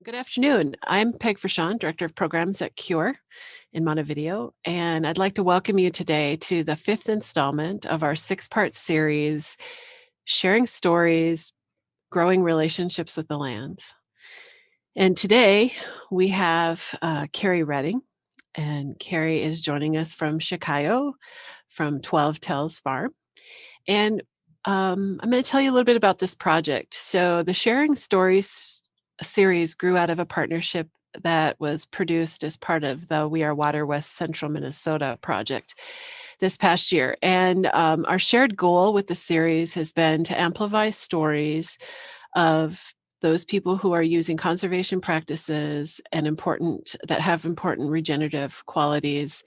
Good afternoon. I'm Peg Vershawn, Director of Programs at Cure in Montevideo, and I'd like to welcome you today to the fifth installment of our six-part series, Sharing Stories, Growing Relationships with the Land. And today we have Carrie Redden, and Carrie is joining us from Chokio, from 12 Tells Farm. And I'm going to tell you a little bit about this project. So the Sharing Stories series grew out of a partnership that was produced as part of the We Are Water West Central Minnesota project this past year. And our shared goal with the series has been to amplify stories of those people who are using conservation practices and that have important regenerative qualities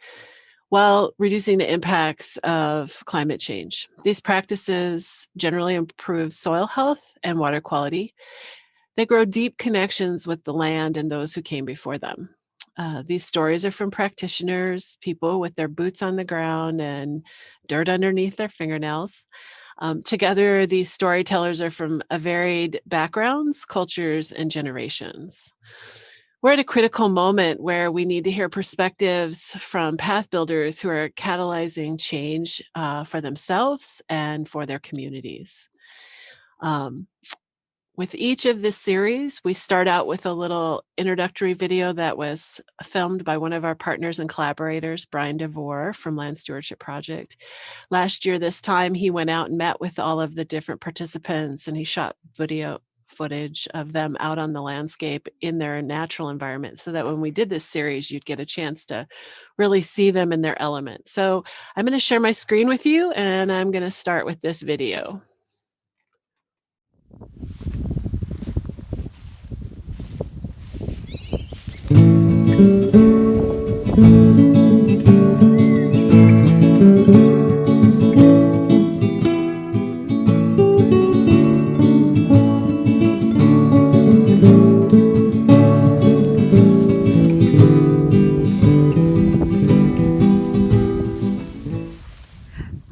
while reducing the impacts of climate change. These practices generally improve soil health and water quality. They grow deep connections with the land and those who came before them. These stories are from practitioners, people with their boots on the ground and dirt underneath their fingernails. Together, these storytellers are from a varied backgrounds, cultures, and generations. We're at a critical moment where we need to hear perspectives from path builders who are catalyzing change for themselves and for their communities. With each of this series, we start out with a little introductory video that was filmed by one of our partners and collaborators, Brian DeVore from Land Stewardship Project. Last year, this time, he went out and met with all of the different participants, and he shot video footage of them out on the landscape in their natural environment so that when we did this series, you'd get a chance to really see them in their element. So I'm going to share my screen with you, and I'm going to start with this video.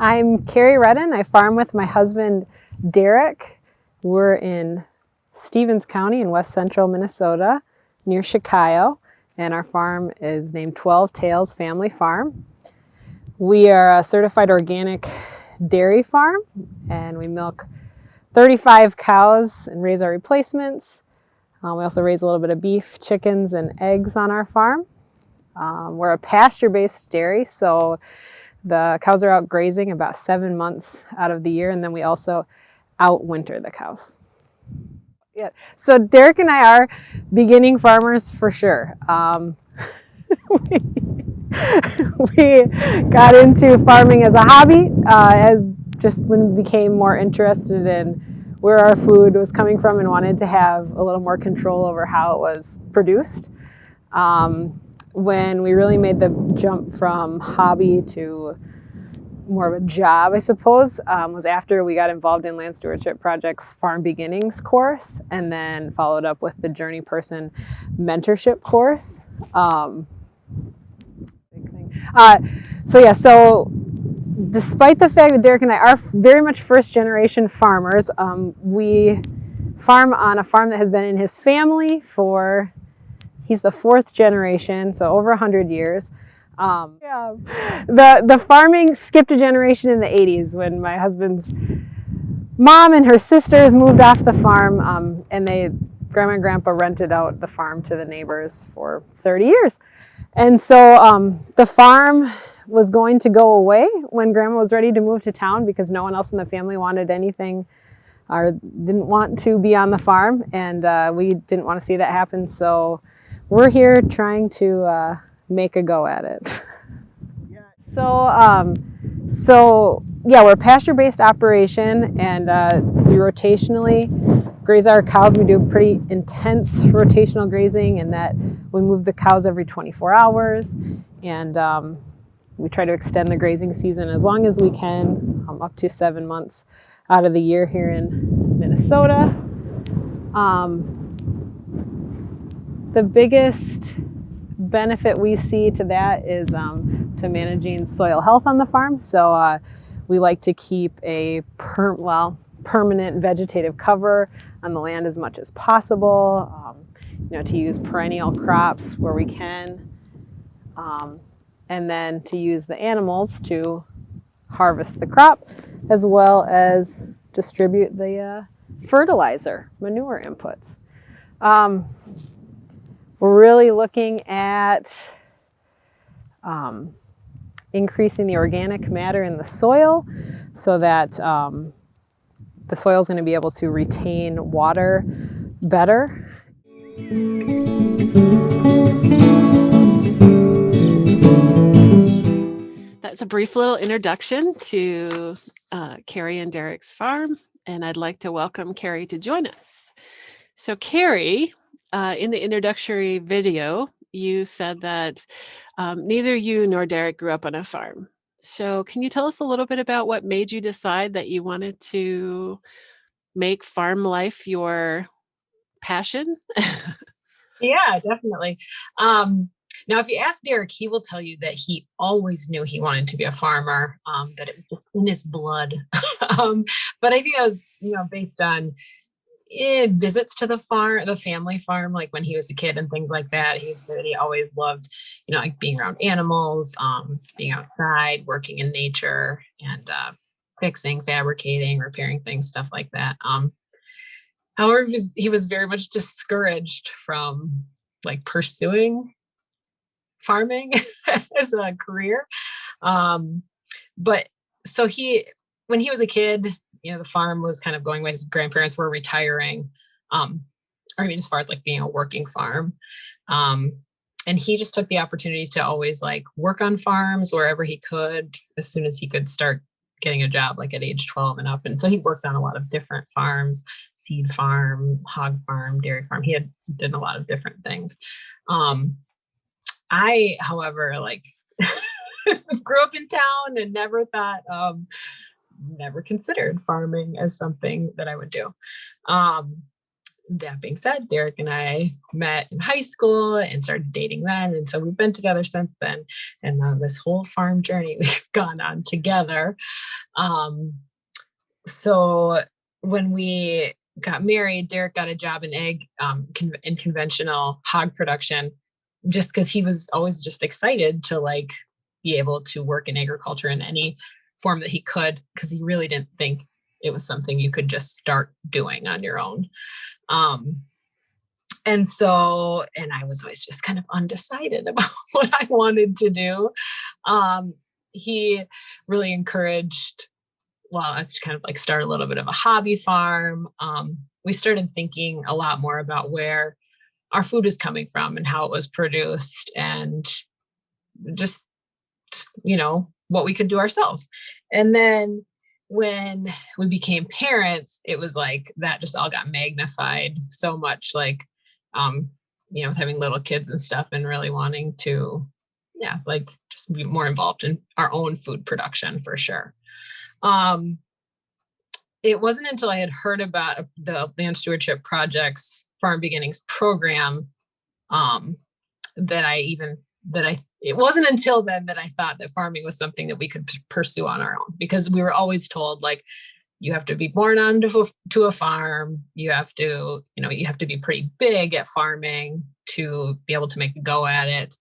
I'm Carrie Redden. I farm with my husband, Derek. We're in Stevens County in west central Minnesota near Chokio, and our farm is named 12 Tales Family Farm. We are a certified organic dairy farm, and we milk 35 cows and raise our replacements. We also raise a little bit of beef, chickens, and eggs on our farm. We're a pasture-based dairy, so the cows are out grazing about 7 months out of the year, and then we also outwinter the cows. Yeah. So Derek and I are beginning farmers for sure. We got into farming as a hobby, as just when we became more interested in where our food was coming from and wanted to have a little more control over how it was produced. When we really made the jump from hobby to more of a job, I suppose, was after we got involved in Land Stewardship Project's Farm Beginnings course, and then followed up with the Journey Person mentorship course. So despite the fact that Derek and I are very much first generation farmers, we farm on a farm that has been in his family for, he's the fourth generation, so over 100 years. The farming skipped a generation in the 80s when my husband's mom and her sisters moved off the farm, and Grandma and Grandpa rented out the farm to the neighbors for 30 years. And so the farm was going to go away when Grandma was ready to move to town because no one else in the family wanted anything or didn't want to be on the farm, and we didn't want to see that happen. So we're here trying to make a go at it. So we're a pasture-based operation, and we rotationally graze our cows. We do pretty intense rotational grazing in that we move the cows every 24 hours, and we try to extend the grazing season as long as we can, up to 7 months out of the year here in Minnesota. The biggest benefit we see to that is to managing soil health on the farm. So we like to keep a permanent vegetative cover on the land as much as possible. to use perennial crops where we can, and then to use the animals to harvest the crop, as well as distribute the fertilizer, manure inputs. We're really looking at increasing the organic matter in the soil so that the soil is going to be able to retain water better. That's a brief little introduction to Carrie and Derek's farm, and I'd like to welcome Carrie to join us. So Carrie, in the introductory video, you said that neither you nor Derek grew up on a farm. So can you tell us a little bit about what made you decide that you wanted to make farm life your passion? Yeah, definitely. Now, if you ask Derek, he will tell you that he always knew he wanted to be a farmer, that it was just in his blood. But I think that was, based on visits to the farm, the family farm, like when he was a kid and things like that. He said he always loved, like being around animals, being outside, working in nature, and fixing, fabricating, repairing things, stuff like that. However, he was very much discouraged from like pursuing farming as a career. But so when he was a kid, the farm was kind of going away. His grandparents were retiring. As far as like being a working farm. And he just took the opportunity to always like work on farms wherever he could, as soon as he could start getting a job, like at age 12 and up. And so he worked on a lot of different farms, seed farm, hog farm, dairy farm. He had done a lot of different things. I, however, grew up in town and never considered farming as something that I would do. That being said, Derek and I met in high school and started dating then. And so we've been together since then. And this whole farm journey we've gone on together. So when we got married, Derek got a job in in conventional hog production, just because he was always just excited to be able to work in agriculture in any form that he could, because he really didn't think it was something you could just start doing on your own. And I was always just kind of undecided about what I wanted to do. He really encouraged, us to kind of start a little bit of a hobby farm. We started thinking a lot more about where our food was coming from and how it was produced, and just what we could do ourselves. And then when we became parents, it was like that just all got magnified so much, having little kids and stuff, and really wanting to, just be more involved in our own food production for sure. It wasn't until I had heard about the Land Stewardship Project's Farm Beginnings program it wasn't until then that I thought that farming was something that we could pursue on our own, because we were always told, you have to be born onto a farm. You have to be pretty big at farming to be able to make a go at it.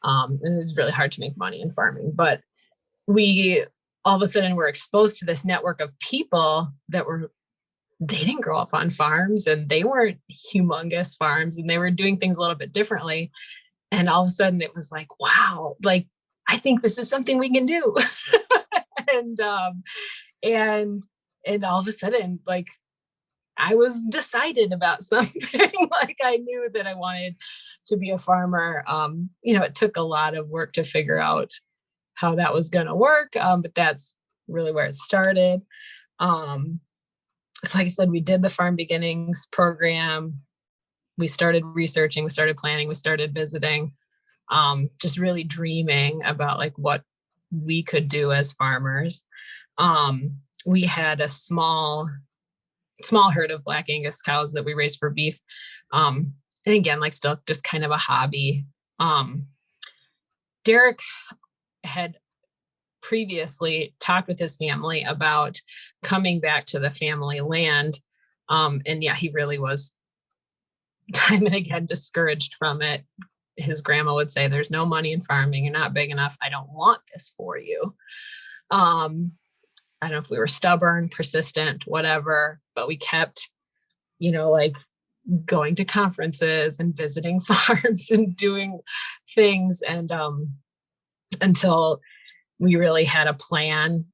And it's really hard to make money in farming, but we all of a sudden were exposed to this network of people they didn't grow up on farms, and they weren't humongous farms, and they were doing things a little bit differently. And all of a sudden it was like, wow, I think this is something we can do. and all of a sudden, I was decided about something. I knew that I wanted to be a farmer. It took a lot of work to figure out how that was going to work. But that's really where it started. So like I said, we did the Farm Beginnings program. We started researching, we started planning, we started visiting, just really dreaming about what we could do as farmers. We had a small herd of Black Angus cows that we raised for beef. And again, still just kind of a hobby. Derek had previously talked with his family about coming back to the family land. And yeah, he really was time and again discouraged from it. His grandma would say, "There's no money in farming. You're not big enough. I don't want this for you." I don't know if we were stubborn, persistent, whatever, but we kept, like going to conferences and visiting farms and doing things. And until we really had a plan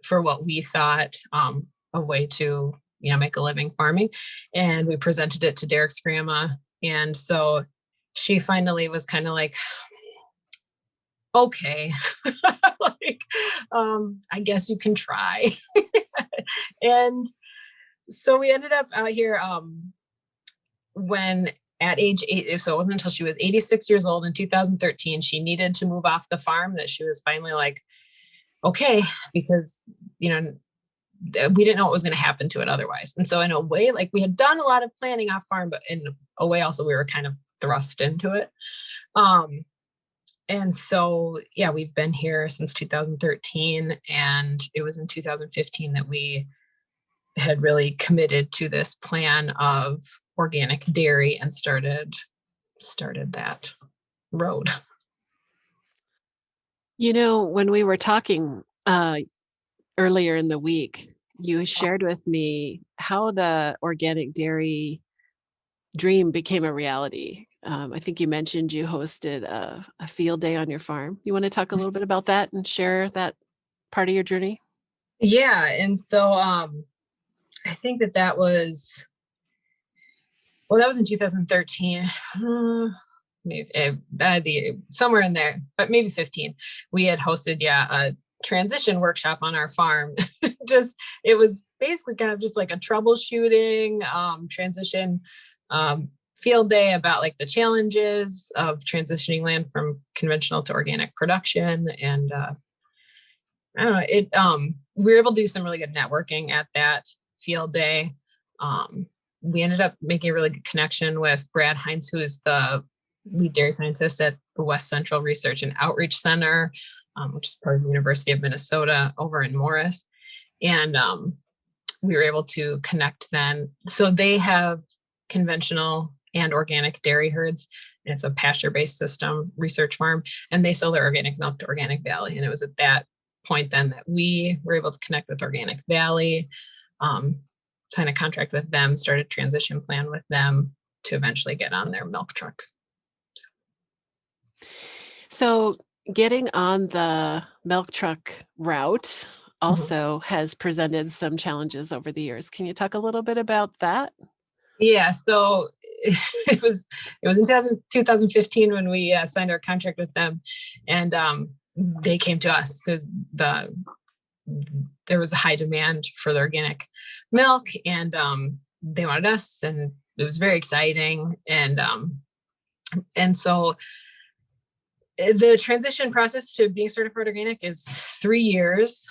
for what we thought a way to, make a living farming. And we presented it to Derek's grandma. And so she finally was kind of like, okay, like, I guess you can try. And so we ended up out here when at age 8, so it wasn't until she was 86 years old in 2013, she needed to move off the farm, that she was finally like, okay, because, we didn't know what was going to happen to it otherwise. And so in a way, like, we had done a lot of planning off farm, but in a way also we were kind of thrust into it. And so, yeah, we've been here since 2013, and it was in 2015 that we had really committed to this plan of organic dairy and started that road. When we were talking earlier in the week, you shared with me how the organic dairy dream became a reality. I think you mentioned you hosted a field day on your farm. You want to talk a little bit about that and share that part of your journey? Yeah. And so I think that was in 2013. Maybe somewhere in there, but maybe 15. We had hosted, a transition workshop on our farm. It was basically kind of just like a troubleshooting transition field day about like the challenges of transitioning land from conventional to organic production. And I don't know, we were able to do some really good networking at that field day. We ended up making a really good connection with Brad Hines, who is the lead dairy scientist at the West Central Research and Outreach Center, which is part of the University of Minnesota over in Morris. And we were able to connect then. So they have conventional and organic dairy herds. And it's a pasture-based system research farm, and they sell their organic milk to Organic Valley. And it was at that point then that we were able to connect with Organic Valley, sign a contract with them, start a transition plan with them to eventually get on their milk truck. So getting on the milk truck route also has presented some challenges over the years. Can you talk a little bit about that? Yeah, so it was in 2015 when we signed our contract with them, and they came to us because there was a high demand for the organic milk, and they wanted us, and it was very exciting. And so the transition process to being certified organic is 3 years.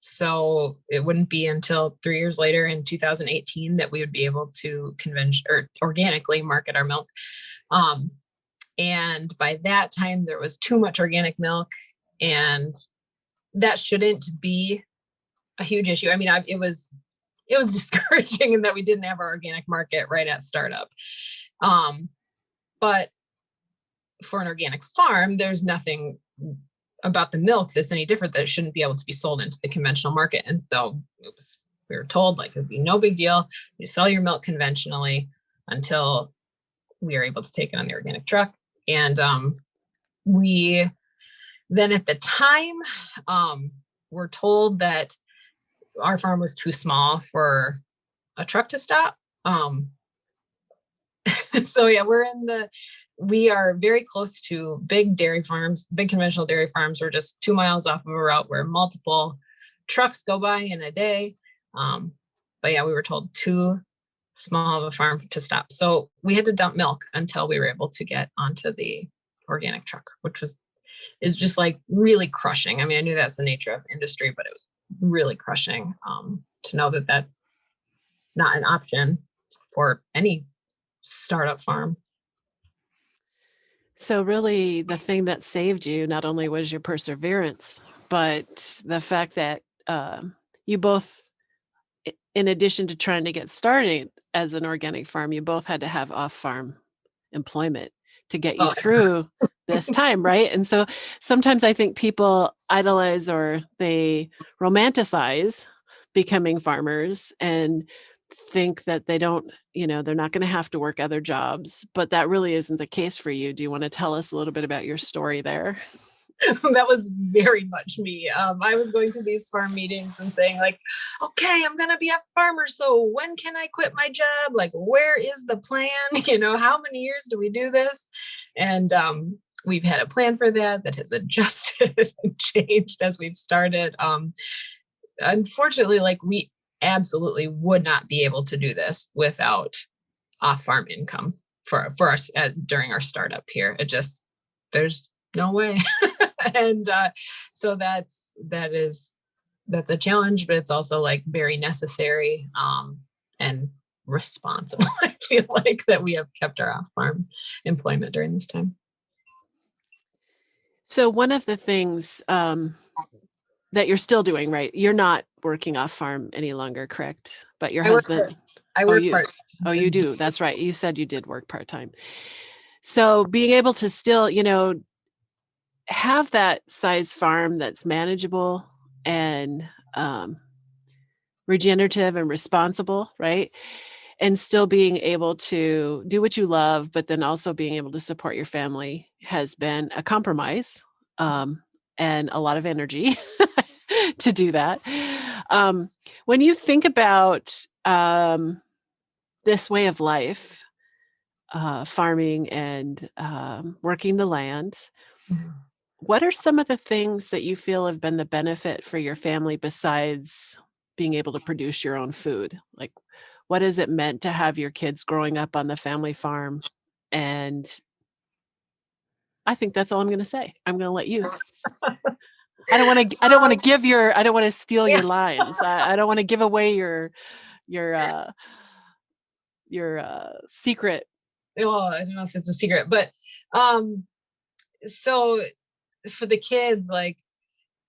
So it wouldn't be until 3 years later in 2018 that we would be able to organically market our milk. And by that time, there was too much organic milk, and that shouldn't be a huge issue. I mean, it was discouraging in that we didn't have our organic market right at startup. But for an organic farm, there's nothing about the milk that's any different that it shouldn't be able to be sold into the conventional market. And so we were told, like, it'd be no big deal. You sell your milk conventionally until we are able to take it on the organic truck. And we then at the time were told that our farm was too small for a truck to stop. So yeah, we are very close to big dairy farms, big conventional dairy farms. We're just 2 miles off of a route where multiple trucks go by in a day. But yeah, we were told too small of a farm to stop. So we had to dump milk until we were able to get onto the organic truck, which is just like really crushing. I mean, I knew that's the nature of the industry, but it was really crushing to know that that's not an option for any startup farm. So really the thing that saved you not only was your perseverance, but the fact that you both in addition to trying to get started as an organic farm, you both had to have off-farm employment to get you Oh, through this time, right? And so sometimes I think people idolize or they romanticize becoming farmers and think that they don't, they're not going to have to work other jobs, but that really isn't the case for you. Do you want to tell us a little bit about your story there? that was very much me. I was going to these farm meetings and saying like, okay, I'm going to be a farmer. So when can I quit my job? Like, where is the plan? How many years do we do this? And we've had a plan for that has adjusted and changed as we've started. Unfortunately, like we absolutely would not be able to do this without off-farm income for us during our startup here. There's no way. And so that's a challenge, but it's also like very necessary and responsible. I feel like that we have kept our off-farm employment during this time. So one of the things that you're still doing, right? You're not working off farm any longer, correct? But your husband, I work part. Oh, you do. That's right. You said you did work part-time. So being able to still, have that size farm that's manageable and regenerative and responsible, right? And still being able to do what you love, but then also being able to support your family has been a compromise and a lot of energy to do that. When you think about this way of life, farming and working the land, what are some of the things that you feel have been the benefit for your family besides being able to produce your own food? Like, what has it meant to have your kids growing up on the family farm? And I think that's all I'm going to say. I'm going to let you. I don't want to steal your lines. I don't want to give away your secret. Well, I don't know if it's a secret, but so for the kids, like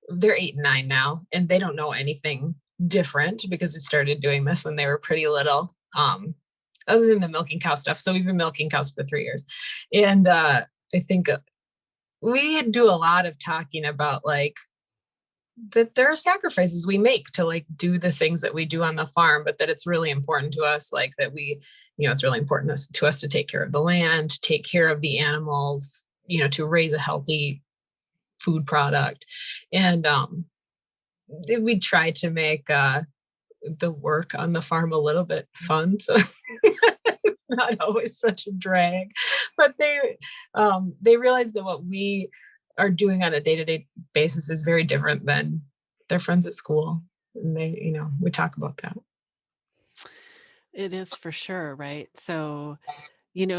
they're 8 and 9 now, and they don't know anything different because we started doing this when they were pretty little. Other than the milking cow stuff. So we've been milking cows for 3 years. And I think we do a lot of talking about like that there are sacrifices we make to like do the things that we do on the farm, but that it's really important to us, like that we, it's really important to us to take care of the land, take care of the animals, to raise a healthy food product. And we try to make the work on the farm a little bit fun. So it's not always such a drag, but they realize that what we are doing on a day-to-day basis is very different than their friends at school. And we talk about that. It is for sure, right? So,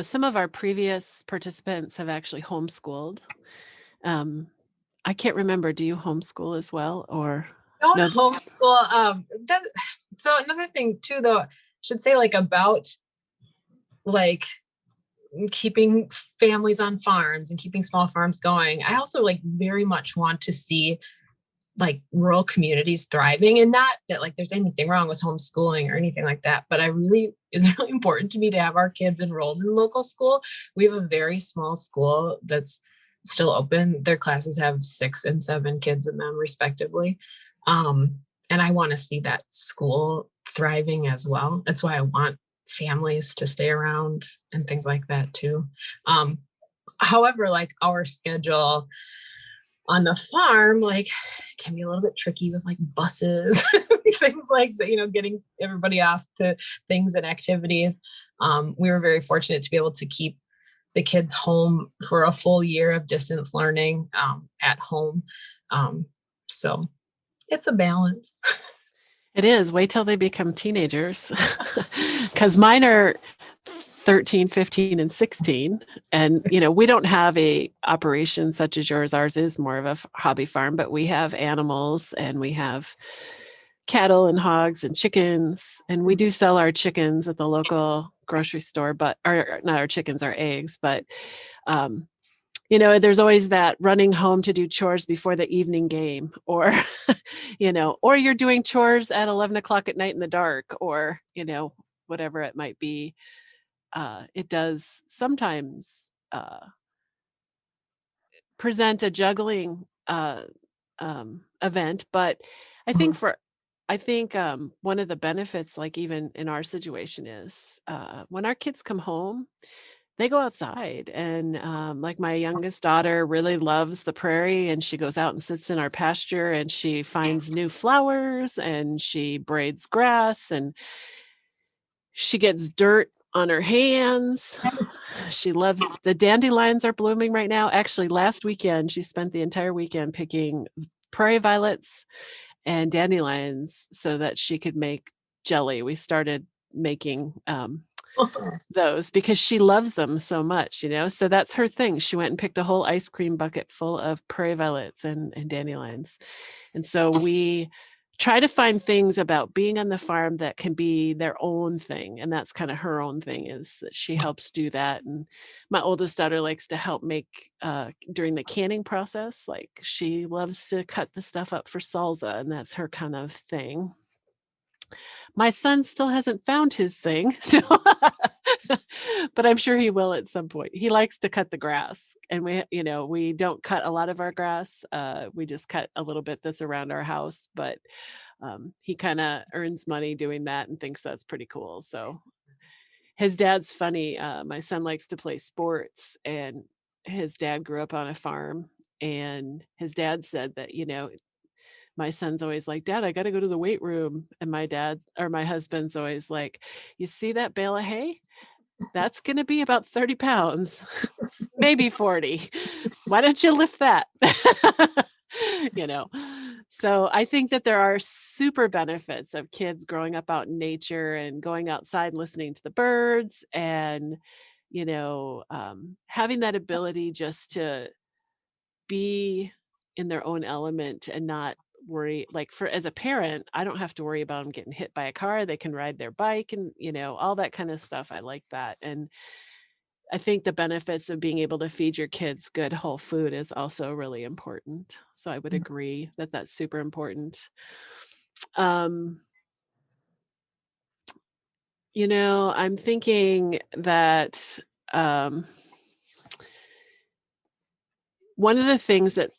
some of our previous participants have actually homeschooled. I can't remember, do you homeschool as well or? Don't homeschool. So another thing too, though, I should say like about like keeping families on farms and keeping small farms going. I also like very much want to see like rural communities thriving, and not that like there's anything wrong with homeschooling or anything like that, but it's really important to me to have our kids enrolled in local school. We have a very small school that's still open. Their classes have 6 and 7 kids in them respectively. And I want to see that school thriving as well. That's why I want families to stay around and things like that too. However, like our schedule on the farm, like can be a little bit tricky with like buses, things like that, getting everybody off to things and activities. We were very fortunate to be able to keep the kids home for a full year of distance learning at home. So it's a balance. It is. Wait till they become teenagers. Because mine are 13, 15, and 16. And, we don't have a operation such as yours. Ours is more of a hobby farm, but we have animals and we have cattle and hogs and chickens. And we do sell our chickens at the local grocery store, but not our chickens, our eggs. But you know, there's always that running home to do chores before the evening game, or, you know, or you're doing chores at 11 o'clock at night in the dark, or, you know, whatever it might be. It does sometimes present a juggling event, but I think for one of the benefits, like even in our situation, is when our kids come home, they go outside, and like my youngest daughter really loves the prairie, and she goes out and sits in our pasture, and she finds new flowers, and she braids grass, and she gets dirt on her hands. She loves the dandelions are blooming right now. Actually, last weekend, she spent the entire weekend picking prairie violets and dandelions so that she could make jelly. We started making those because she loves them so much, you know? So that's her thing. She went and picked a whole ice cream bucket full of prairie violets and dandelions. And so we try to find things about being on the farm that can be their own thing. And that's kind of her own thing, is that she helps do that. And my oldest daughter likes to help make during the canning process. Like, she loves to cut the stuff up for salsa, and that's her kind of thing. My son still hasn't found his thing, but I'm sure he will at some point. He likes to cut the grass, and we don't cut a lot of our grass. We just cut a little bit that's around our house, but he kind of earns money doing that and thinks that's pretty cool. So his dad's funny. My son likes to play sports, and his dad grew up on a farm, and his dad said that, my son's always like, "Dad, I got to go to the weight room." And my husband's always like, "You see that bale of hay? That's going to be about 30 pounds, maybe 40. Why don't you lift that?" you know? So I think that there are super benefits of kids growing up out in nature and going outside and listening to the birds, and, having that ability just to be in their own element and not worry. Like, as a parent, I don't have to worry about them getting hit by a car. They can ride their bike and, all that kind of stuff. I like that. And I think the benefits of being able to feed your kids good whole food is also really important. So I would agree that that's super important. Um, I'm thinking that one of the things that,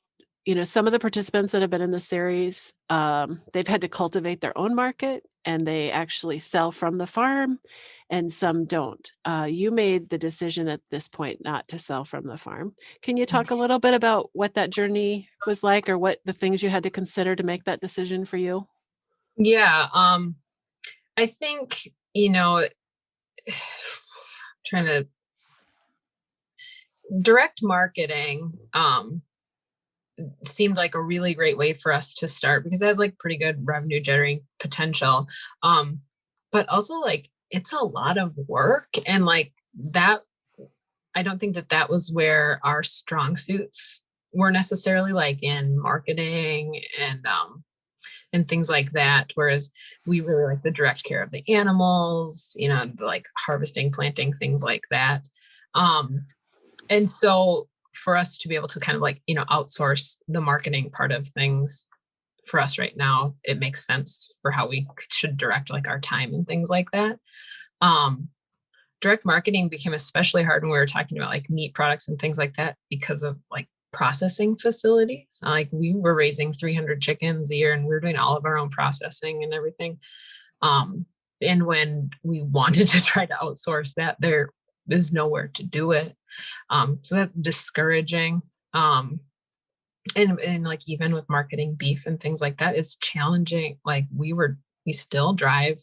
some of the participants that have been in the series, they've had to cultivate their own market, and they actually sell from the farm, and some don't. You made the decision at this point not to sell from the farm. Can you talk a little bit about what that journey was like, or what the things you had to consider to make that decision for you? Yeah. I think, trying to direct marketing seemed like a really great way for us to start, because it has like pretty good revenue generating potential. But also, like, it's a lot of work, and like that, I don't think that was where our strong suits were necessarily, like in marketing and things like that. Whereas we really like the direct care of the animals, the, like, harvesting, planting, things like that. And so for us to be able to kind of, like, outsource the marketing part of things for us right now, it makes sense for how we should direct, like, our time and things like that. Direct marketing became especially hard when we were talking about, like, meat products and things like that, because of, like, processing facilities. Like, we were raising 300 chickens a year, and we were doing all of our own processing and everything. And when we wanted to try to outsource that, there is nowhere to do it. So that's discouraging. And like, even with marketing beef and things like that, it's challenging. Like, we still drive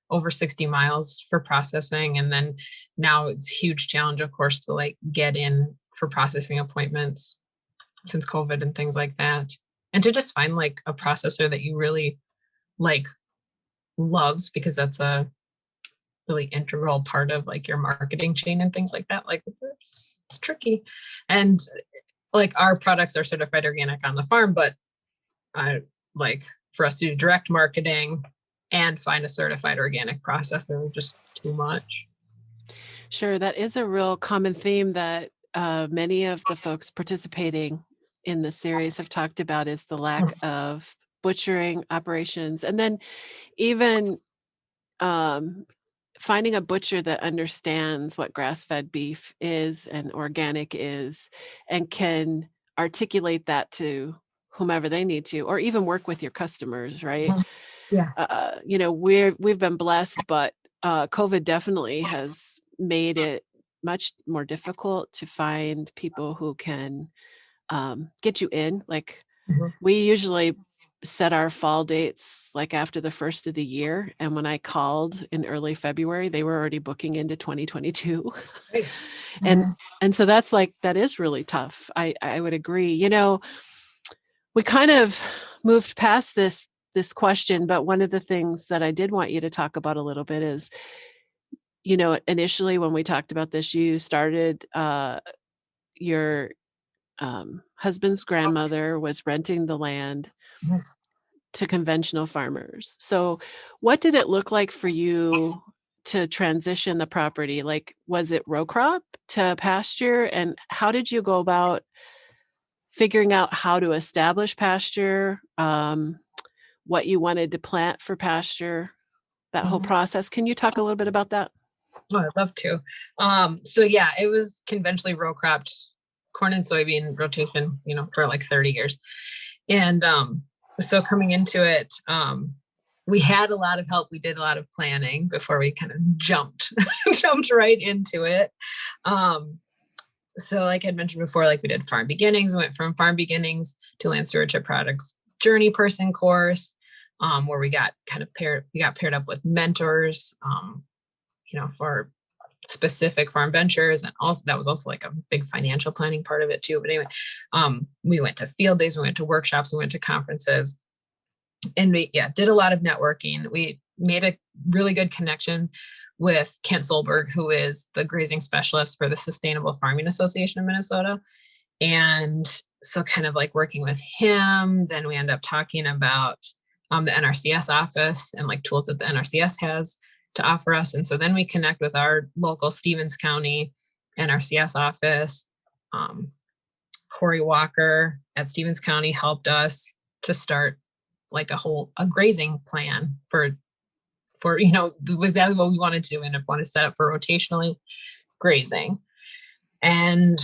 over 60 miles for processing. And then now it's a huge challenge, of course, to, like, get in for processing appointments since COVID and things like that. And to just find, like, a processor that you really, like, loves, because that's a really integral part of, like, your marketing chain and things like that. Like, it's tricky. And, like, our products are certified organic on the farm, but like, for us to do direct marketing and find a certified organic processor, just too much. Sure, that is a real common theme that many of the folks participating in the series have talked about is the lack of butchering operations. And then even finding a butcher that understands what grass-fed beef is and organic is and can articulate that to whomever they need to, or even work with your customers, right? Yeah. We've been blessed, but COVID definitely has made it much more difficult to find people who can get you in. Like, we usually set our fall dates like after the first of the year, and when I called in early February, they were already booking into 2022. Right. And so that is really tough. I would agree. We kind of moved past this question, but one of the things that I did want you to talk about a little bit is, initially when we talked about this, you started your husband's grandmother was renting the land to conventional farmers. So what did it look like for you to transition the property? Like, was it row crop to pasture? And how did you go about figuring out how to establish pasture, what you wanted to plant for pasture, that whole process? Can you talk a little bit about that? Oh, I'd love to. So yeah, it was conventionally row cropped corn and soybean rotation, for like 30 years. And so coming into it, we had a lot of help. We did a lot of planning before we kind of jumped right into it. So like I had mentioned before, like we did farm beginnings. We went from farm beginnings to Land Stewardship Project's journey person course, where we got paired up with mentors, for specific farm ventures. And also that was also like a big financial planning part of it too. But anyway, we went to field days, we went to workshops, we went to conferences, and we did a lot of networking. We made a really good connection with Kent Solberg, who is the grazing specialist for the Sustainable Farming Association of Minnesota. And so kind of like working with him, then we end up talking about the NRCS office and like tools that the NRCS has to offer us. And so then we connect with our local Stevens County NRCS office. Corey Walker at Stevens County helped us to start like a grazing plan for exactly what we wanted to, and wanted to set up for rotationally grazing. And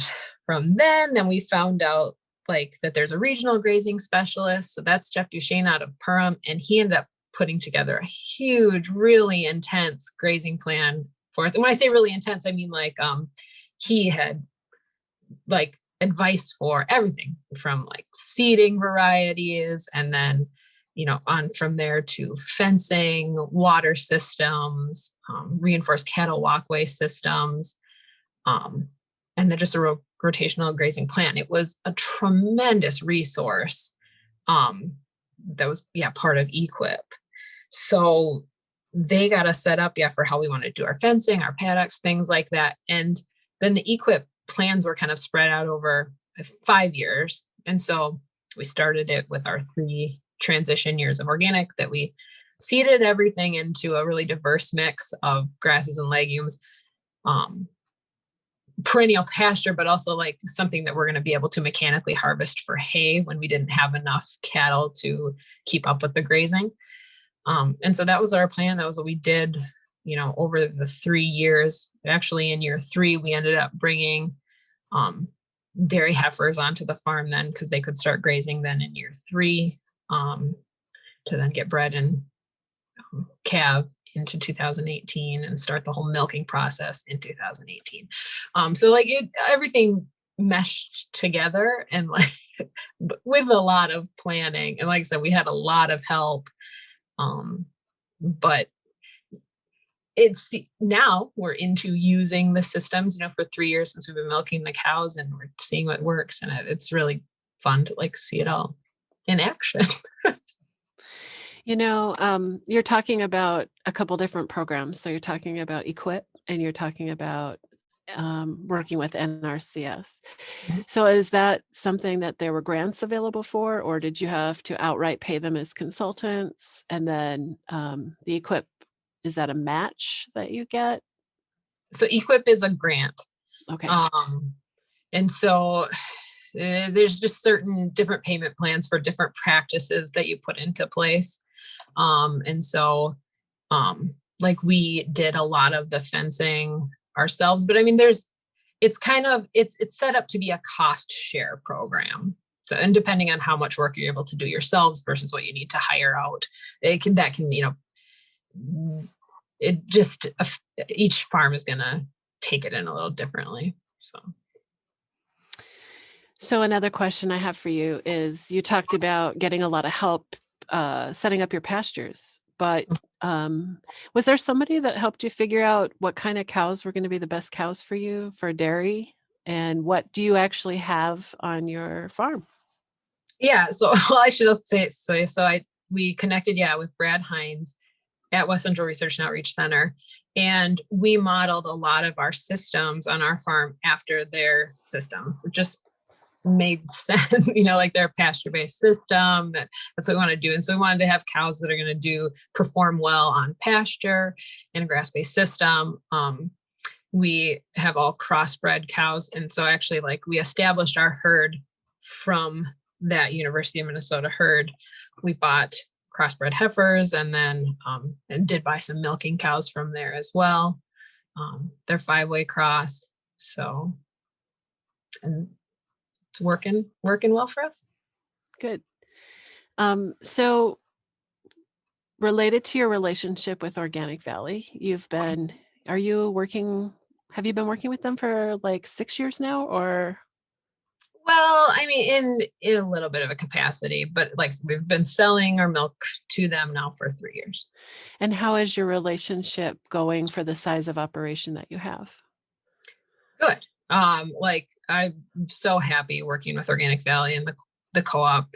from then we found out like that there's a regional grazing specialist. So that's Jeff Duchesne out of Perham. And he ended up putting together a huge, really intense grazing plan for us. And when I say really intense, I mean like he had like advice for everything from like seeding varieties, and then on from there to fencing, water systems, reinforced cattle walkway systems, and then just a rotational grazing plan. It was a tremendous resource that was part of EQIP. So they got us set up for how we want to do our fencing, our paddocks, things like that. And then the EQIP plans were kind of spread out over 5 years. And so we started it with our 3 transition years of organic, that we seeded everything into a really diverse mix of grasses and legumes, perennial pasture, but also like something that we're going to be able to mechanically harvest for hay when we didn't have enough cattle to keep up with the grazing. And so that was our plan. That was what we did, over the 3 years. Actually, in year 3, we ended up bringing dairy heifers onto the farm then, because they could start grazing then in year 3, to then get bred and calve into 2018 and start the whole milking process in 2018. So like everything meshed together, and like with a lot of planning. And like I said, we had a lot of help. But it's now we're into using the systems, for 3 years since we've been milking the cows, and we're seeing what works. And it's really fun to like see it all in action. You're talking about a couple different programs. So you're talking about EQIP, and you're talking about working with NRCS. So is that something that there were grants available for, or did you have to outright pay them as consultants? And then the EQIP, is that a match that you get? So EQIP is a grant. Okay. And so there's just certain different payment plans for different practices that you put into place. And so like we did a lot of the fencing ourselves, but I mean, it's set up to be a cost share program. So, and depending on how much work you're able to do yourselves versus what you need to hire out, that can, it just, each farm is going to take it in a little differently. So another question I have for you is, you talked about getting a lot of help setting up your pastures, but was there somebody that helped you figure out what kind of cows were going to be the best cows for you for dairy? And what do you actually have on your farm? Yeah. So well, I should also say, we connected, with Brad Hines at West Central Research and Outreach Center. And we modeled a lot of our systems on our farm after their system. It just made sense, like their pasture-based system. That's what we want to do. And so we wanted to have cows that are going to perform well on pasture and a grass-based system. We have all crossbred cows. And so actually, like, we established our herd from that University of Minnesota herd. We bought crossbred heifers and then and did buy some milking cows from there as well. They're 5-way cross. So, and it's working well for us. Good. So related to your relationship with Organic Valley, have you been working with them for like 6 years now, or? Well, I mean, in a little bit of a capacity, but like we've been selling our milk to them now for 3 years. And how is your relationship going for the size of operation that you have? Good. Like, I'm so happy working with Organic Valley and the co-op.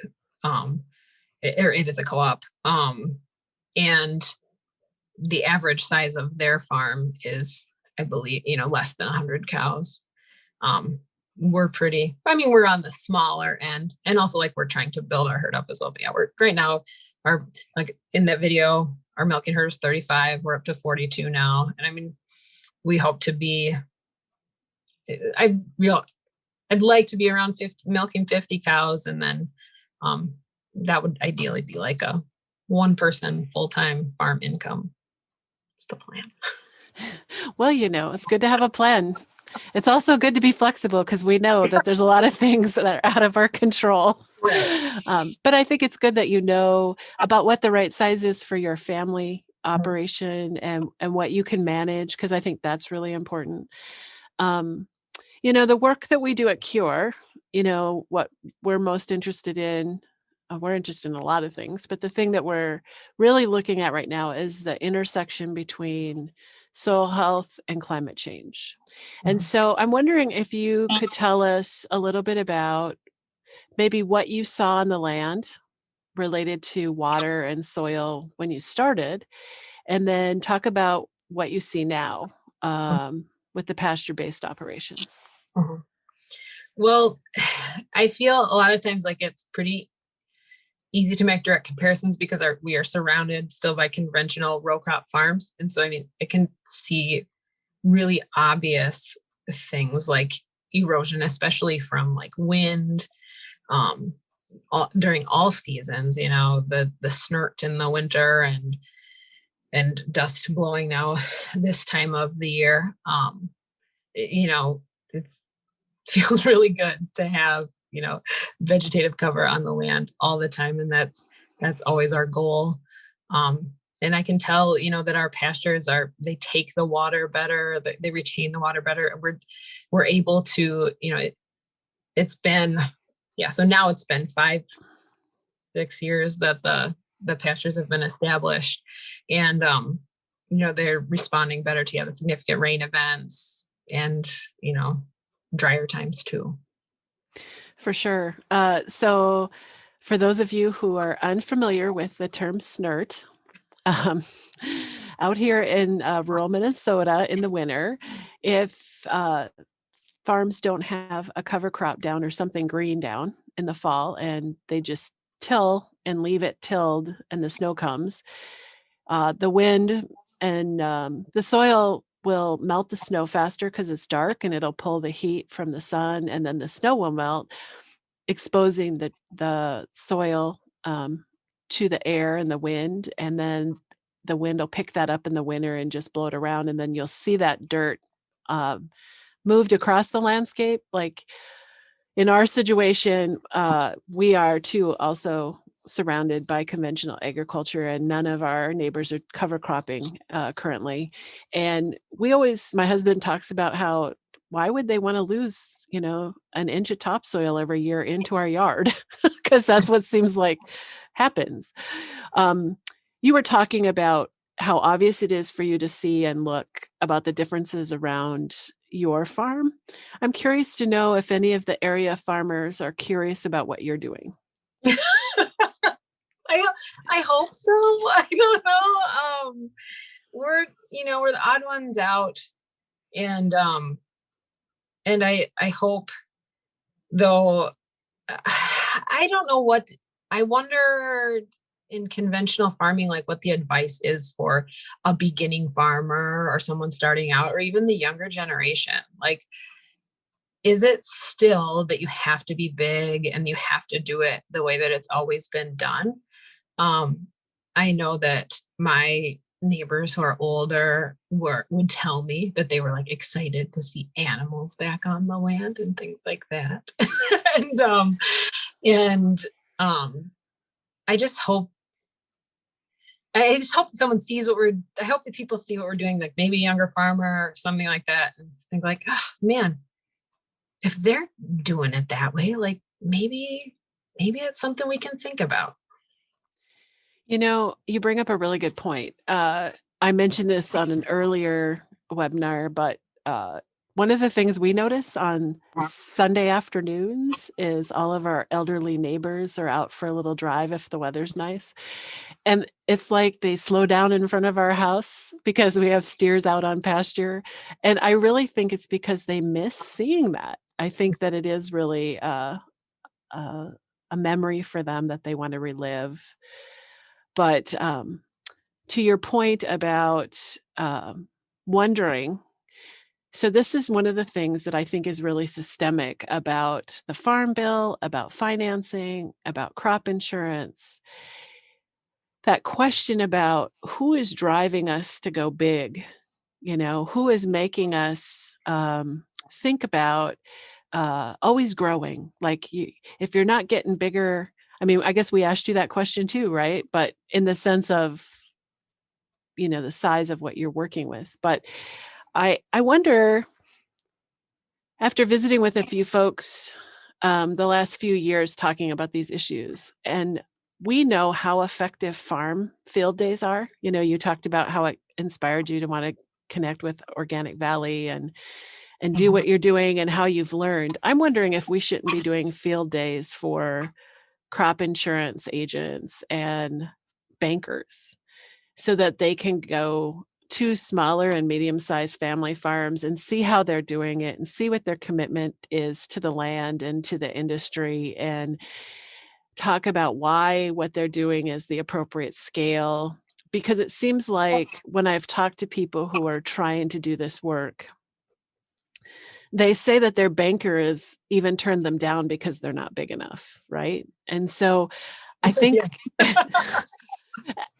It is a co-op. And the average size of their farm is, I believe, less than 100 cows. We're on the smaller end, and also like we're trying to build our herd up as well. But yeah, we're right now, like in that video, our milking herd is 35. We're up to 42 now. And I mean, we hope to be, I'd like to be around 50, milking 50 cows. And then that would ideally be like a one-person full-time farm income. It's the plan. Well, it's good to have a plan. It's also good to be flexible, because we know that there's a lot of things that are out of our control. Right. But I think it's good that you know about what the right size is for your family operation and what you can manage, because I think that's really important. The work that we do at Cure, what we're most interested in, we're interested in a lot of things, but the thing that we're really looking at right now is the intersection between soil health and climate change. And so I'm wondering if you could tell us a little bit about maybe what you saw on the land related to water and soil when you started, and then talk about what you see now with the pasture-based operation. Well, I feel a lot of times like it's pretty easy to make direct comparisons because we are surrounded still by conventional row crop farms. And so, I mean, I can see really obvious things like erosion, especially from like wind, during all seasons, the snort in the winter and dust blowing now this time of the year. It feels really good to have vegetative cover on the land all the time. And that's always our goal. And I can tell, that our pastures they take the water better, they retain the water better. And we're able to, it's been, so now it's been 5-6 years that the pastures have been established, and, they're responding better to the significant rain events and, drier times too. For sure. So for those of you who are unfamiliar with the term snort, out here in rural Minnesota in the winter, if farms don't have a cover crop down or something green down in the fall, and they just till and leave it tilled and the snow comes, the wind and the soil will melt the snow faster because it's dark and it'll pull the heat from the sun, and then the snow will melt, exposing the soil to the air and the wind, and then the wind will pick that up in the winter and just blow it around, and then you'll see that dirt um, moved across the landscape. Like in our situation, we are too also surrounded by conventional agriculture, and none of our neighbors are cover cropping currently. And my husband talks about how, why would they want to lose, an inch of topsoil every year into our yard? Because that's what seems like happens. Um, you were talking about how obvious it is for you to see and look about the differences around your farm. I'm curious to know if any of the area farmers are curious about what you're doing. I I hope so. I don't know. We're the odd ones out, and I hope, though. I don't know what I wonder in conventional farming, like what the advice is for a beginning farmer or someone starting out, or even the younger generation. Like, is it still that you have to be big and you have to do it the way that it's always been done? Um, I know that my neighbors who are older would tell me that they were like excited to see animals back on the land and things like that. and and I just hope I just hope someone sees I hope that people see what we're doing, like maybe a younger farmer or something like that, and think like, oh man, if they're doing it that way, like maybe it's something we can think about. You bring up a really good point. I mentioned this on an earlier webinar, but one of the things we notice on Sunday afternoons is all of our elderly neighbors are out for a little drive if the weather's nice. And it's like they slow down in front of our house because we have steers out on pasture. And I really think it's because they miss seeing that. I think that it is really a memory for them that they want to relive. But to your point about wondering, so this is one of the things that I think is really systemic about the Farm Bill, about financing, about crop insurance. That question about who is driving us to go big, who is making us think about always growing. Like if you're not getting bigger, I mean, I guess we asked you that question too, right? But in the sense of, the size of what you're working with. But I wonder, after visiting with a few folks the last few years talking about these issues, and we know how effective farm field days are. You talked about how it inspired you to want to connect with Organic Valley and do what you're doing and how you've learned. I'm wondering if we shouldn't be doing field days for crop insurance agents and bankers so that they can go to smaller and medium-sized family farms and see how they're doing it and see what their commitment is to the land and to the industry, and talk about why what they're doing is the appropriate scale. Because it seems like when I've talked to people who are trying to do this work, they say that their banker has even turned them down because they're not big enough, right? And so I think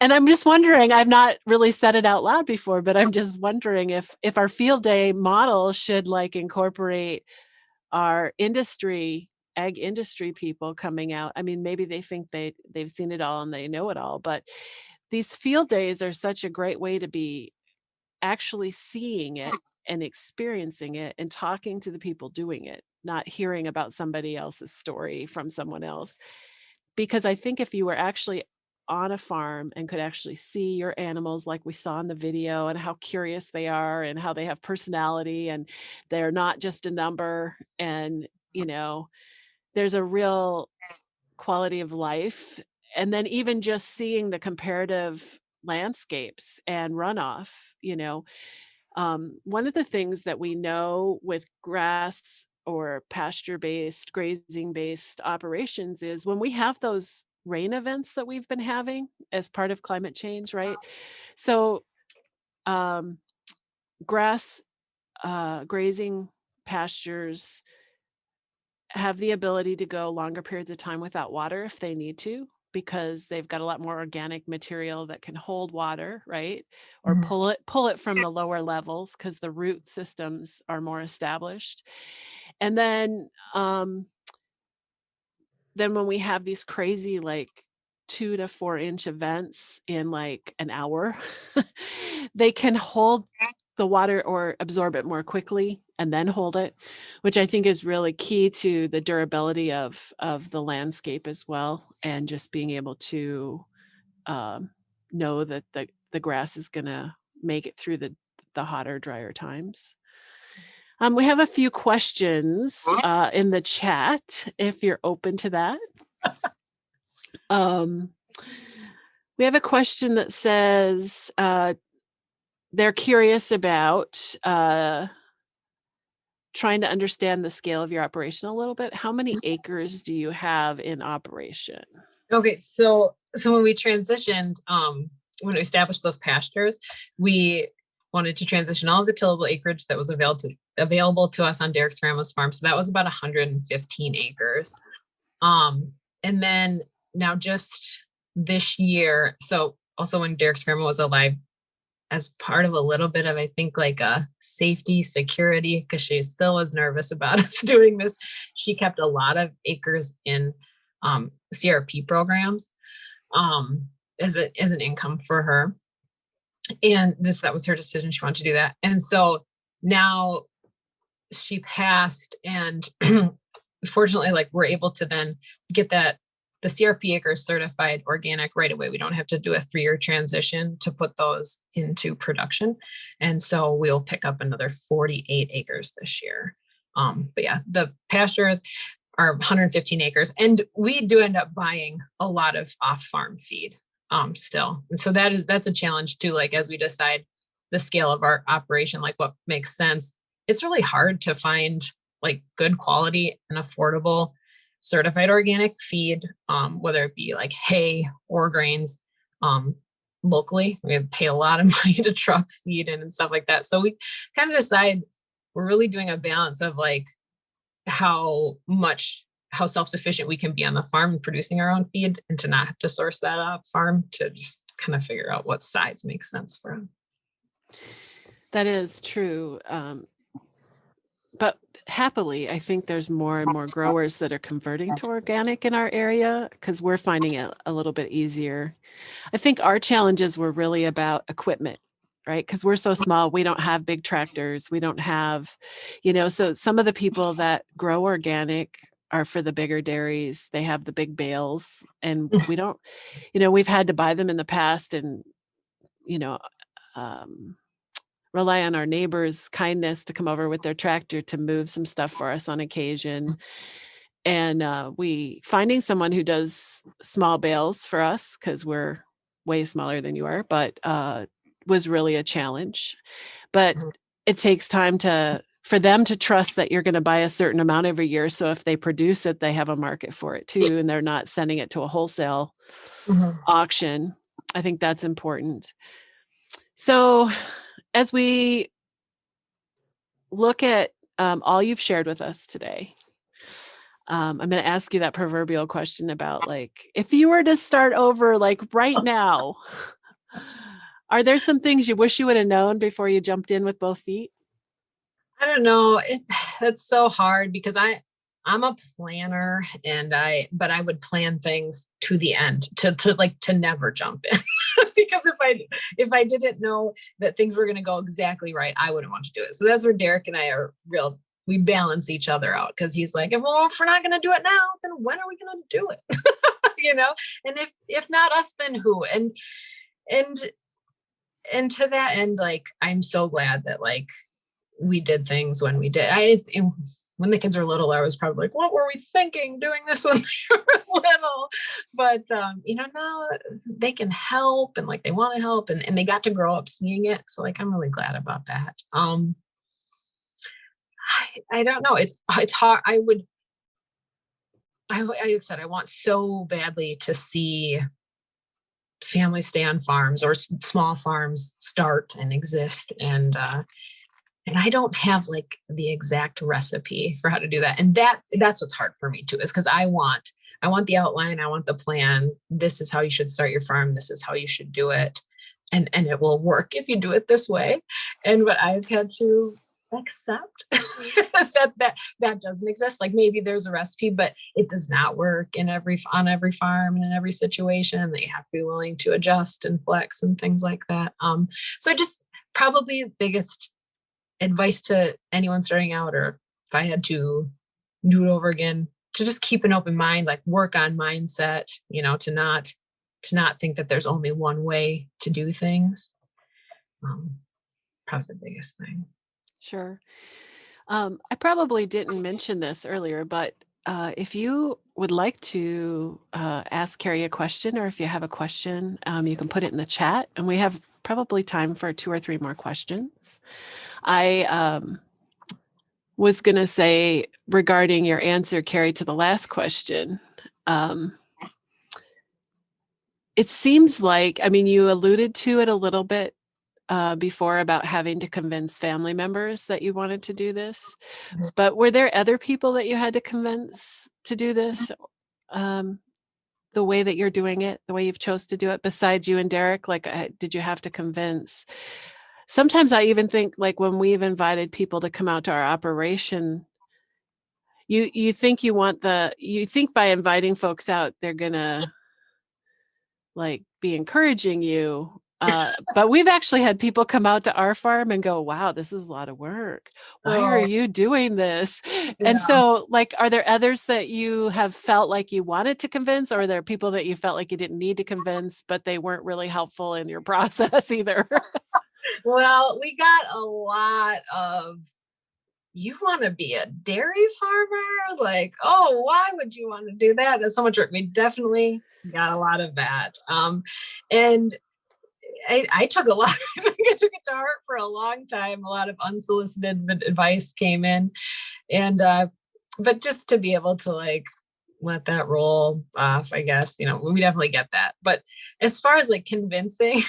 and I'm just wondering, I've not really said it out loud before, but I'm just wondering if our field day model should like incorporate our ag industry people coming out. I mean, maybe they think they've seen it all and they know it all, but these field days are such a great way to be actually seeing it and experiencing it and talking to the people doing it, not hearing about somebody else's story from someone else. Because I think if you were actually on a farm and could actually see your animals like we saw in the video, and how curious they are and how they have personality and they're not just a number, and there's a real quality of life. And then even just seeing the comparative landscapes and runoff, one of the things that we know with grass or pasture based, grazing based operations is when we have those rain events that we've been having as part of climate change, right? So, grass grazing pastures have the ability to go longer periods of time without water if they need to, because they've got a lot more organic material that can hold water, right? Or pull it from the lower levels because the root systems are more established. And then when we have these crazy like 2 to 4 inch events in like an hour, they can hold the water or absorb it more quickly and then hold it, which I think is really key to the durability of the landscape as well, and just being able to know that the grass is going to make it through the hotter, drier times. We have a few questions in the chat if you're open to that. We have a question that says they're curious about trying to understand the scale of your operation a little bit. How many acres do you have in operation? Okay, so when we transitioned, when we established those pastures, we wanted to transition all of the tillable acreage that was available to us on Derek's grandma's farm. So that was about 115 acres. And then now just this year, so also when Derek's grandma was alive, as part of a little bit of, I think, like a safety security, because she still was nervous about us doing this, she kept a lot of acres in CRP programs as an income for her. And that was her decision. She wanted to do that. And so now she passed, and fortunately, like, we're able to then get the CRP acres certified organic right away. We don't have to do a 3-year transition to put those into production. And so we'll pick up another 48 acres this year. But yeah, the pastures are 115 acres, and we do end up buying a lot of off-farm feed still. And so that's a challenge too. Like, as we decide the scale of our operation, like what makes sense, it's really hard to find like good quality and affordable certified organic feed, whether it be like hay or grains, locally. We pay a lot of money to truck feed and stuff like that. So we kind of decide we're really doing a balance of like how self-sufficient we can be on the farm producing our own feed, and to not have to source that off farm, to just kind of figure out what sides make sense for them. That is true. But happily, I think there's more and more growers that are converting to organic in our area, because we're finding it a little bit easier. I think our challenges were really about equipment, right? Because we're so small, we don't have big tractors. We don't have, so some of the people that grow organic are for the bigger dairies. They have the big bales, and we don't, we've had to buy them in the past, and, rely on our neighbors' kindness to come over with their tractor to move some stuff for us on occasion. And finding someone who does small bales for us, because we're way smaller than you are, but was really a challenge. But it takes time for them to trust that you're going to buy a certain amount every year. So if they produce it, they have a market for it too, and they're not sending it to a wholesale auction. I think that's important. So as we look at all you've shared with us today, I'm going to ask you that proverbial question about, like, if you were to start over, like right now, are there some things you wish you would have known before you jumped in with both feet? I don't know. That's so hard, because I'm a planner, but I would plan things to the end to never jump in. Because if I didn't know that things were going to go exactly right, I wouldn't want to do it. So that's where Derek and I are we balance each other out, because he's like, well, if we're not going to do it now, then when are we going to do it? And if not us, then who? And to that end, like, I'm so glad that like we did things when we did. When the kids were little, I was probably like, what were we thinking doing this when they were little? But, now they can help, and like they want to help, and they got to grow up seeing it. So like, I'm really glad about that. I don't know. It's hard. I said, I want so badly to see families stay on farms or small farms start and exist. And I don't have like the exact recipe for how to do that. And that's what's hard for me too, is because I want the outline, I want the plan. This is how you should start your farm. This is how you should do it. And it will work if you do it this way. And what I've had to accept is that doesn't exist. Like maybe there's a recipe, but it does not work on every farm and in every situation, that you have to be willing to adjust and flex and things like that. So just probably the biggest advice to anyone starting out, or if I had to do it over again, to just keep an open mind, like work on mindset, to not think that there's only one way to do things. Probably the biggest thing. Sure. I probably didn't mention this earlier, but if you would like to ask Carrie a question, or if you have a question, you can put it in the chat, and we have probably time for 2 or 3 more questions. I was going to say, regarding your answer, Carrie, to the last question, it seems like, I mean, you alluded to it a little bit before about having to convince family members that you wanted to do this, but were there other people that you had to convince to do this the way that you're doing it, the way you've chose to do it, besides you and Derek? Like, did you have to convince? Sometimes I even think, like, when we've invited people to come out to our operation, you think by inviting folks out, they're gonna like be encouraging you. But we've actually had people come out to our farm and go, wow, this is a lot of work. Why are you doing this? Yeah. And so, like, are there others that you have felt like you wanted to convince, or are there people that you felt like you didn't need to convince, but they weren't really helpful in your process either? Well, we got a lot of, you want to be a dairy farmer? Like, oh, why would you want to do that? That's so much work. We definitely got a lot of that. And I took a lot, I took it to heart for a long time. A lot of unsolicited advice came in. And, but just to be able to like, let that roll off, I guess, we definitely get that. But as far as like convincing,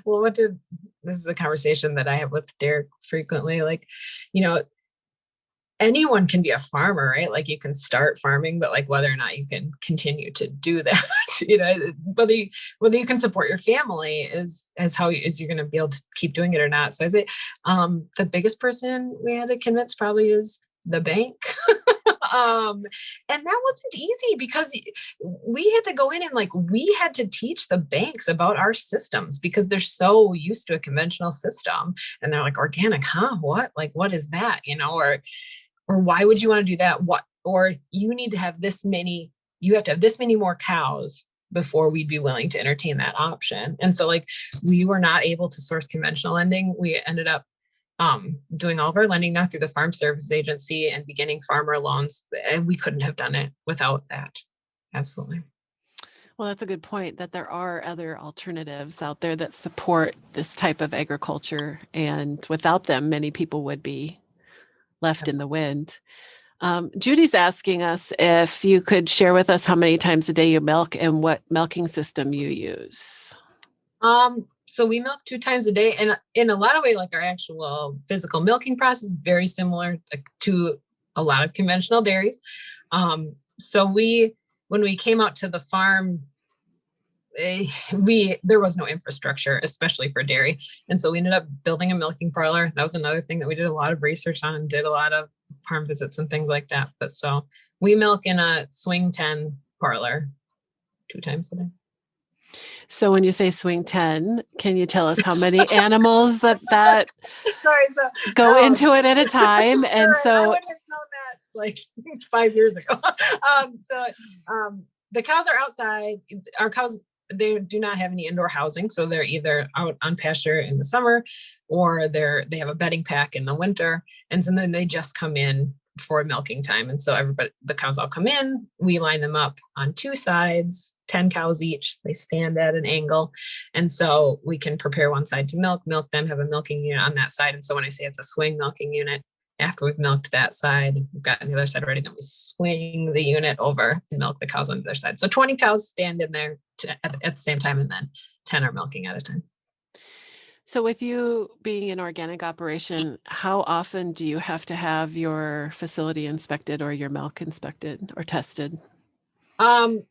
well, this is a conversation that I have with Derek frequently. Like, anyone can be a farmer, right? Like you can start farming, but like whether or not you can continue to do that, whether you can support your family is how you're going to be able to keep doing it or not. So I say, the biggest person we had to convince probably is the bank. And that wasn't easy, because we had to go in and like, we had to teach the banks about our systems, because they're so used to a conventional system, and they're like, organic, huh? What? Like, what is that? Or why would you want to do that? Or you need to have this many, you have to have this many more cows before we'd be willing to entertain that option. And so like, we were not able to source conventional lending. We ended up doing all of our lending now through the Farm Service Agency and beginning farmer loans. And we couldn't have done it without that. Absolutely. Well, that's a good point, that there are other alternatives out there that support this type of agriculture. And without them, many people would be left in the wind. Judy's asking us if you could share with us how many times a day you milk and what milking system you use. So we milk 2 times a day, and in a lot of ways, like our actual physical milking process, very similar to a lot of conventional dairies. So when we came out to the farm, there was no infrastructure, especially for dairy. And so we ended up building a milking parlor. That was another thing that we did a lot of research on, did a lot of farm visits and things like that. But so we milk in a swing 10 parlor 2 times a day. So when you say swing 10, can you tell us how many animals that go into it at a time? And so I would have known that like 5 years ago. The cows are outside. Our cows, they do not have any indoor housing. So they're either out on pasture in the summer, or they have a bedding pack in the winter. And so then they just come in for milking time. And so the cows all come in, we line them up on 2 sides, 10 cows each. They stand at an angle. And so we can prepare one side to milk them, have a milking unit on that side. And so when I say it's a swing milking unit, after we've milked that side, we've gotten the other side ready, then we swing the unit over and milk the cows on the other side. So 20 cows stand in there at the same time, and then 10 are milking at a time. So with you being an organic operation, how often do you have to have your facility inspected or your milk inspected or tested?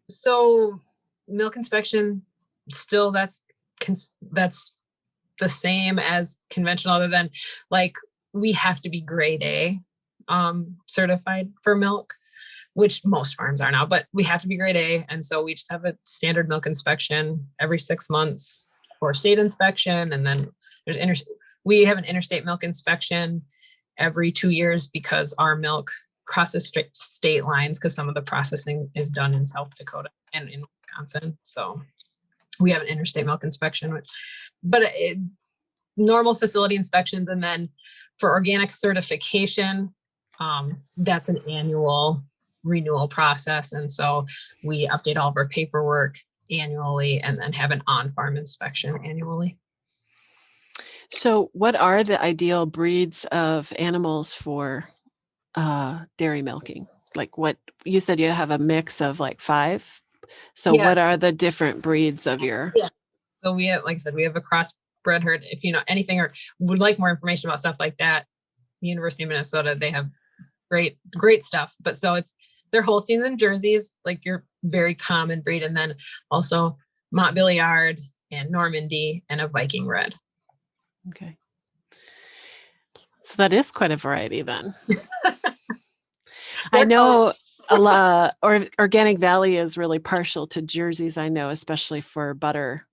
So milk inspection, still that's the same as conventional, other than like we have to be grade A certified for milk, which most farms are now, but we have to be grade A. And so we just have a standard milk inspection every 6 months for state inspection. And then we have an interstate milk inspection every 2 years because our milk crosses state lines, because some of the processing is done in South Dakota and in Wisconsin. So we have an interstate milk inspection, but normal facility inspections. And then for organic certification, that's an annual renewal process. And so we update all of our paperwork annually and then have an on-farm inspection annually. So what are the ideal breeds of animals for dairy milking? Like what you said, you have a mix of like 5. So Yeah. what are the different breeds of your? Yeah. So we have, like I said, we have a crossbred herd. If you know anything or would like more information about stuff like that, University of Minnesota, they have great stuff. But so they're Holsteins and Jerseys, like your very common breed, and then also Montbéliard and Normandy and a Viking Red. Okay. So that is quite a variety then. I know a lot, or Organic Valley is really partial to Jerseys, I know, especially for butter.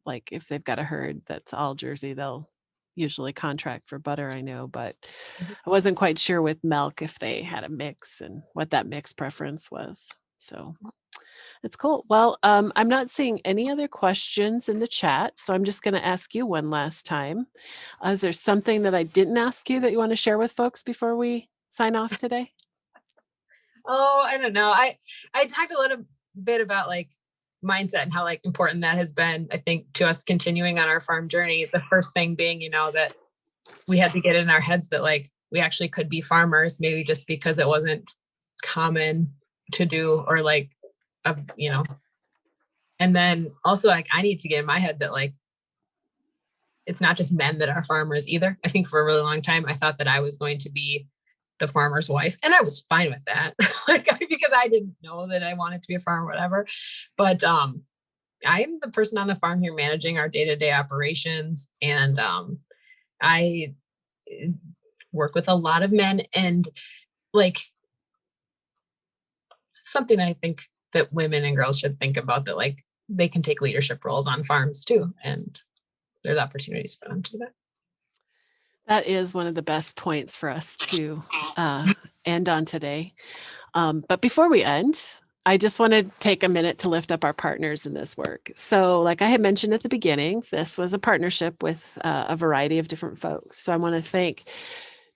Like if they've got a herd that's all Jersey, they'll usually contract for butter, I know, but I wasn't quite sure with milk if they had a mix and what that mix preference was. So it's cool. Well, I'm not seeing any other questions in the chat, so I'm just going to ask you one last time. Is there something that I didn't ask you that you want to share with folks before we sign off today? Oh, I don't know. I talked a little bit about like mindset and how like important that has been, I think, to us continuing on our farm journey. The first thing being, that we had to get in our heads that like we actually could be farmers, maybe just because it wasn't common to do, or like, and then also like I need to get in my head that like it's not just men that are farmers either. I think for a really long time I thought that I was going to be the farmer's wife, and I was fine with that, like because I didn't know that I wanted to be a farmer, whatever. But I'm the person on the farm here managing our day-to-day operations, and I work with a lot of men, and like something I think that women and girls should think about, that like they can take leadership roles on farms too, and there's opportunities for them to do that. That is one of the best points for us to end on today. But before we end, I just want to take a minute to lift up our partners in this work. So like I had mentioned at the beginning, this was a partnership with a variety of different folks. So I want to thank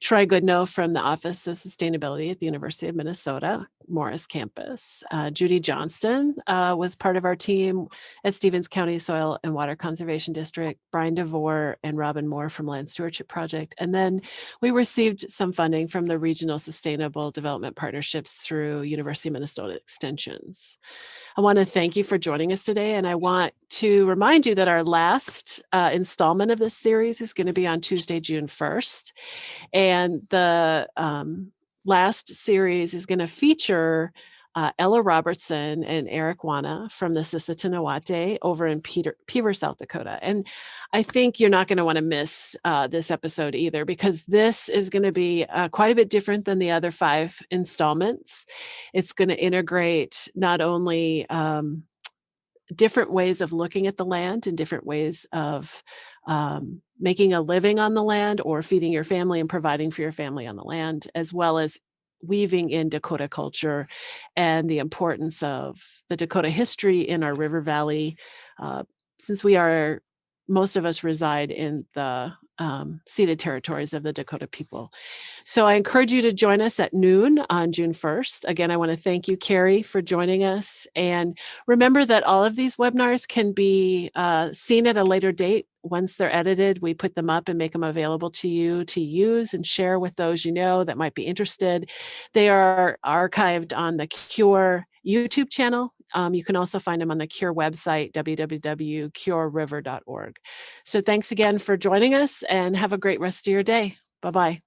Troy Goodnow from the Office of Sustainability at the University of Minnesota, Morris campus. Judy Johnston was part of our team at Stevens County Soil and Water Conservation District, Brian DeVore and Robin Moore from Land Stewardship Project. And then we received some funding from the Regional Sustainable Development Partnerships through University of Minnesota Extensions. I want to thank you for joining us today, and I want to remind you that our last installment of this series is going to be on Tuesday, June 1st. And the last series is going to feature Ella Robertson and Eric Wana from the Sissitanawate over in Peever, South Dakota. And I think you're not going to want to miss this episode either, because this is going to be quite a bit different than the other 5 installments. It's going to integrate not only different ways of looking at the land and different ways of making a living on the land or feeding your family and providing for your family on the land, as well as weaving in Dakota culture and the importance of the Dakota history in our river valley. Since most of us reside in the ceded territories of the Dakota people. So I encourage you to join us at noon on June 1st. Again, I want to thank you, Carrie, for joining us. And remember that all of these webinars can be seen at a later date. Once they're edited, we put them up and make them available to you to use and share with those you know that might be interested. They are archived on the CURE YouTube channel. You can also find them on the CURE website, www.cureriver.org. So thanks again for joining us, and have a great rest of your day. Bye-bye.